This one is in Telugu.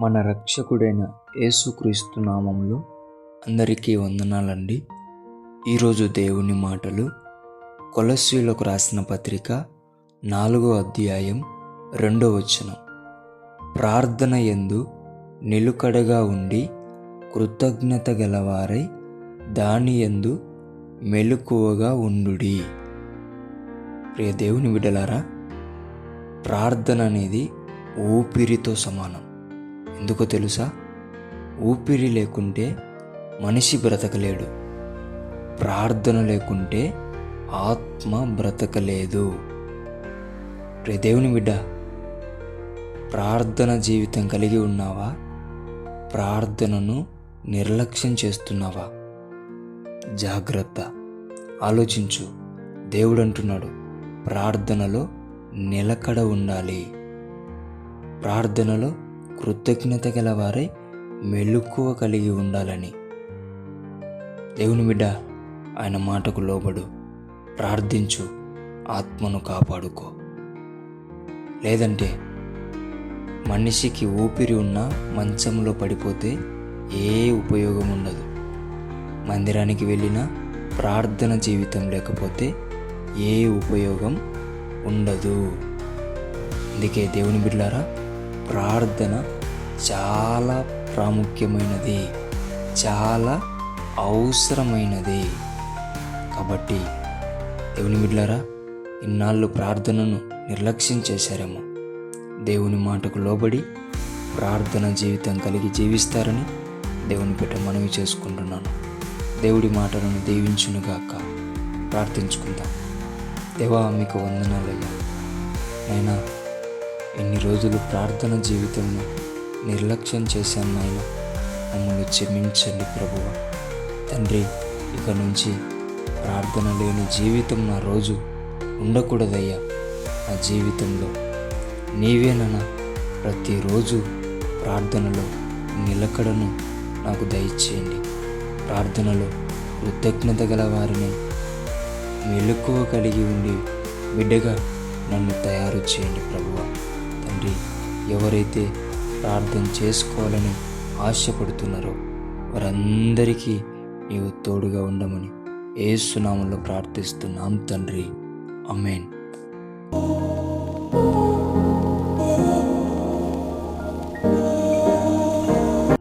మన రక్షకుడైన యేసుక్రీస్తు నామములో అందరికీ వందనాలండి. ఈరోజు దేవుని మాటలు కొలస్సీయులకు రాసిన పత్రిక 4వ అధ్యాయం 2వ వచనం. ప్రార్థన యందు నిలుకడగా ఉండి కృతజ్ఞత గలవారై దాని యందు మెలకువగా ఉండుడి. ప్రియ దేవుని బిడ్డలారా, ప్రార్థన అనేది ఊపిరితో సమానం. ఎందుకో తెలుసా? ఊపిరి లేకుంటే మనిషి బ్రతకలేడు, ప్రార్థన లేకుంటే ఆత్మ బ్రతకలేదు. ప్రియ దేవుని బిడ్డ, ప్రార్థన జీవితం కలిగి ఉన్నావా? ప్రార్థనను నిర్లక్ష్యం చేస్తున్నావా? జాగ్రత్త, ఆలోచించు. దేవుడు అంటున్నాడు, ప్రార్థనలో నిలకడ ఉండాలి. ప్రార్థనలో కృతజ్ఞత గలవారై మెలకువ కలిగి ఉండాలని. దేవుని బిడ్డ, ఆయన మాటకు లోబడు, ప్రార్థించు, ఆత్మను కాపాడుకో. లేదంటే మనిషికి ఊపిరి ఉన్న మంచంలో పడిపోతే ఏ ఉపయోగం ఉండదు. మందిరానికి వెళ్ళినా ప్రార్థన జీవితం లేకపోతే ఏ ఉపయోగం ఉండదు. అందుకే దేవుని బిడ్డలారా, ప్రార్థన చాలా ప్రాముఖ్యమైనది, చాలా అవసరమైనది. కాబట్టి దేవుని బిడ్డలారా, ఇన్నాళ్ళు ప్రార్థనను నిర్లక్ష్యం చేశారేమో. దేవుని మాటకు లోబడి ప్రార్థన జీవితం కలిగి జీవిస్తారని దేవుని బిడ్డ మనవి చేసుకుంటున్నాను. దేవుడి మాటలను దీవించునుగాక. ప్రార్థించుకుందాం. దేవా, మీకు వందనాలయ్యా. అయినా ఎన్ని రోజులు ప్రార్థన జీవితంలో నిర్లక్ష్యం చేశాను నాయన, మమ్మల్ని క్షమించండి ప్రభువా. తండ్రి, ఇక నుంచి ప్రార్థన లేని జీవితం నా రోజు ఉండకూడదయ్యా. నా జీవితంలో నీవేనన్నా ప్రతిరోజు ప్రార్థనలో నిలకడను నాకు దయచేయండి. ప్రార్థనలో కృతజ్ఞత గల వారిని మెలకువ కలిగి ఉండి బిడ్డగా నన్ను తయారు చేయండి ప్రభువా. తండ్రి, ఎవరైతే ప్రార్థన చేసుకోవాలని ఆశపడుతున్నారో వారందరికీ నీవు తోడుగా ఉండమని యేసు నామములో ప్రార్థిస్తున్నాం తండ్రి. ఆమేన్.